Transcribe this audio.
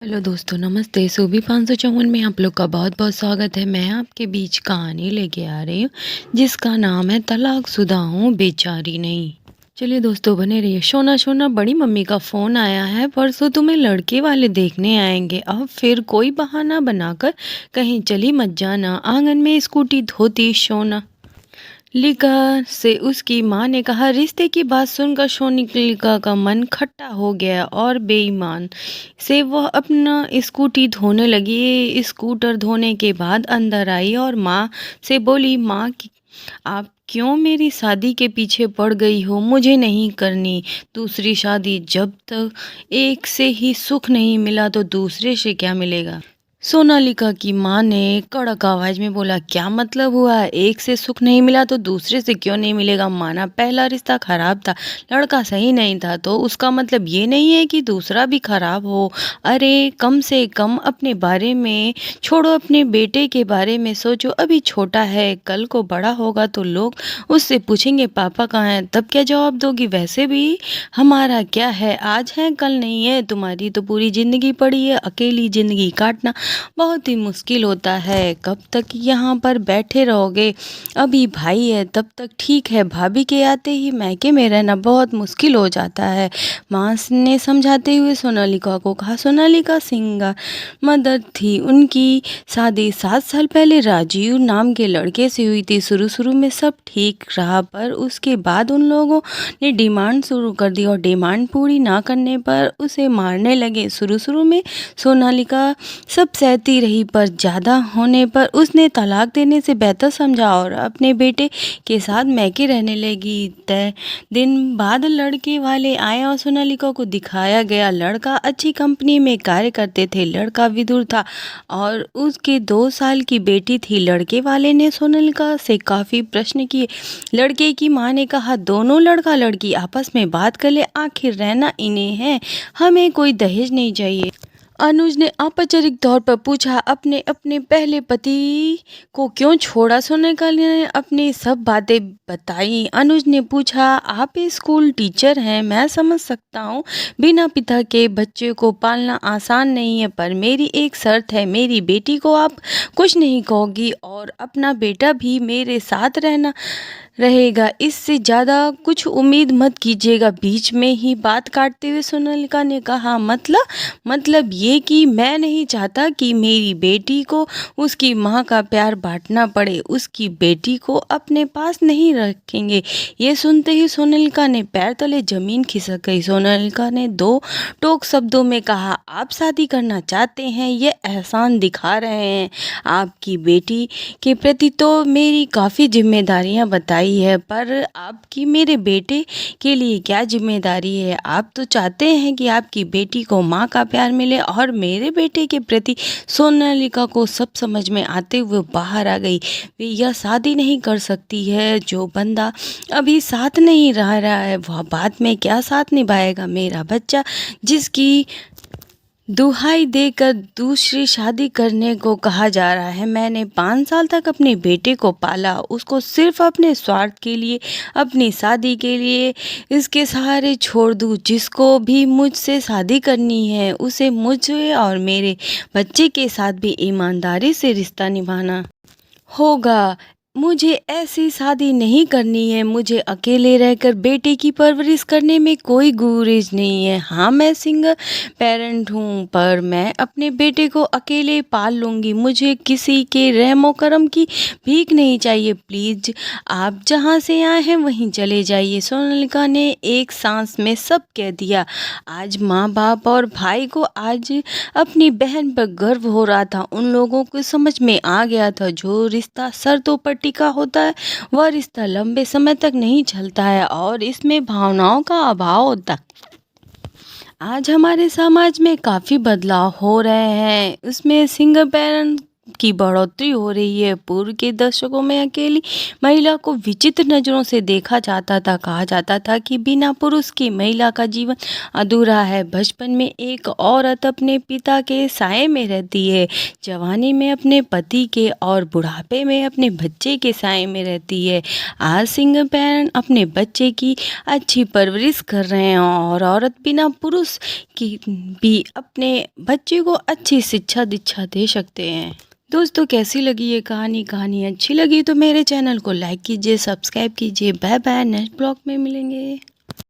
Hello दोस्तों, नमस्ते। सूबी 554 में आप लोग का बहुत बहुत स्वागत है। मैं आपके बीच कहानी लेके आ रही हूँ जिसका नाम है तलाकशुदा हूँ बेचारी नहीं। चलिए दोस्तों, बने रहिए। सोना सोना, बड़ी मम्मी का फ़ोन आया है, परसों तुम्हें लड़के वाले देखने आएंगे। अब फिर कोई बहाना बनाकर कहीं चली मत जाना। आंगन में स्कूटी धोती सोना लिका से उसकी माँ ने कहा। रिश्ते की बात सुनकर सोनिका का मन खट्टा हो गया और बेईमान से वह अपना स्कूटी धोने लगी। स्कूटर धोने के बाद अंदर आई और माँ से बोली, माँ आप क्यों मेरी शादी के पीछे पड़ गई हो? मुझे नहीं करनी दूसरी शादी। जब तक एक से ही सुख नहीं मिला तो दूसरे से क्या मिलेगा? सोनालिका की माँ ने कड़क आवाज में बोला, क्या मतलब हुआ? एक से सुख नहीं मिला तो दूसरे से क्यों नहीं मिलेगा? माना पहला रिश्ता खराब था, लड़का सही नहीं था, तो उसका मतलब ये नहीं है कि दूसरा भी खराब हो। अरे कम से कम अपने बारे में छोड़ो, अपने बेटे के बारे में सोचो। अभी छोटा है, कल को बड़ा होगा तो लोग उससे पूछेंगे पापा कहाँ हैं, तब क्या जवाब दोगी? वैसे भी हमारा क्या है, आज है कल नहीं है। तुम्हारी तो पूरी जिंदगी पड़ी है, अकेली जिंदगी काटना बहुत ही मुश्किल होता है। कब तक यहाँ पर बैठे रहोगे? अभी भाई है तब तक ठीक है, भाभी के आते ही मायके में रहना बहुत मुश्किल हो जाता है। माँ ने समझाते हुए सोनालिका को कहा। सोनालिका सिंगल मदर थी। उनकी शादी 7 साल पहले राजीव नाम के लड़के से हुई थी। शुरू शुरू में सब ठीक रहा, पर उसके बाद उन लोगों ने डिमांड शुरू कर दी और डिमांड पूरी ना करने पर उसे मारने लगे। शुरू शुरू में सोनालिका सब सहती रही, पर ज़्यादा होने पर उसने तलाक देने से बेहतर समझा और अपने बेटे के साथ मैके रहने लगी। तय दिन बाद लड़के वाले आए और सोनालिका को दिखाया गया। लड़का अच्छी कंपनी में कार्य करते थे, लड़का विदुर था और उसके 2 साल की बेटी थी। लड़के वाले ने सोनालिका से काफ़ी प्रश्न किए। लड़के की माँ ने कहा, दोनों लड़का लड़की आपस में बात कर ले, आखिर रहना इन्हें है, हमें कोई दहेज नहीं चाहिए। अनुज ने औपचारिक तौर पर पूछा, अपने अपने पहले पति को क्यों छोड़ा? सोनिका ने अपनी सब बातें बताई। अनुज ने पूछा, आप स्कूल टीचर हैं, मैं समझ सकता हूँ बिना पिता के बच्चे को पालना आसान नहीं है, पर मेरी एक शर्त है, मेरी बेटी को आप कुछ नहीं कहोगी और अपना बेटा भी मेरे साथ रहना रहेगा। इससे ज़्यादा कुछ उम्मीद मत कीजिएगा। बीच में ही बात काटते हुए सोनालिका ने कहा, मतलब ये कि मैं नहीं चाहता कि मेरी बेटी को उसकी माँ का प्यार बांटना पड़े। उसकी बेटी को अपने पास नहीं रखेंगे। ये सुनते ही सोनालिका ने पैर तले जमीन खिसक गई। सोनालिका ने 2 टोक शब्दों में कहा, आप शादी करना चाहते हैं, ये एहसान दिखा रहे हैं। आपकी बेटी के प्रति तो मेरी काफ़ी जिम्मेदारियां बताई है, पर आपकी मेरे बेटे के लिए क्या जिम्मेदारी है? आप तो चाहते हैं कि आपकी बेटी को माँ का प्यार मिले और मेरे बेटे के प्रति। सोनालिका को सब समझ में आते हुए बाहर आ गई। वे यह शादी नहीं कर सकती है। जो बंदा अभी साथ नहीं रह रहा है वह बाद में क्या साथ निभाएगा? मेरा बच्चा जिसकी दुहाई देकर दूसरी शादी करने को कहा जा रहा है। मैंने 5 साल तक अपने बेटे को पाला, उसको सिर्फ अपने स्वार्थ के लिए, अपनी शादी के लिए इसके सहारे छोड़ दूँ। जिसको भी मुझसे शादी करनी है उसे मुझे और मेरे बच्चे के साथ भी ईमानदारी से रिश्ता निभाना होगा। मुझे ऐसी शादी नहीं करनी है। मुझे अकेले रहकर बेटे की परवरिश करने में कोई गुरेज नहीं है। हाँ, मैं सिंगल पेरेंट हूँ, पर मैं अपने बेटे को अकेले पाल लूँगी। मुझे किसी के रहमो करम की भीख नहीं चाहिए। प्लीज़ आप जहाँ से आए हैं वहीं चले जाइए। सोनालिका ने एक सांस में सब कह दिया। आज माँ बाप और भाई को आज अपनी बहन पर गर्व हो रहा था। उन लोगों को समझ में आ गया था, जो रिश्ता शर्तों पर टिका होता है वह रिश्ता लंबे समय तक नहीं चलता है और इसमें भावनाओं का अभाव होता है। आज हमारे समाज में काफ़ी बदलाव हो रहे हैं, उसमें सिंगल पेरेंट की बढ़ोतरी हो रही है। पूर्व के दशकों में अकेली महिला को विचित्र नज़रों से देखा जाता था। कहा जाता था कि बिना पुरुष की महिला का जीवन अधूरा है। बचपन में एक औरत अपने पिता के साए में रहती है, जवानी में अपने पति के और बुढ़ापे में अपने बच्चे के साए में रहती है। आज सिंगल पेरेंट अपने बच्चे की अच्छी परवरिश कर रहे हैं और औरत बिना पुरुष की भी अपने बच्चे को अच्छी शिक्षा दीक्षा दे सकते हैं। दोस्तों, कैसी लगी ये कहानी अच्छी लगी तो मेरे चैनल को लाइक कीजिए, सब्सक्राइब कीजिए। बाय बाय, नेक्स्ट ब्लॉग में मिलेंगे।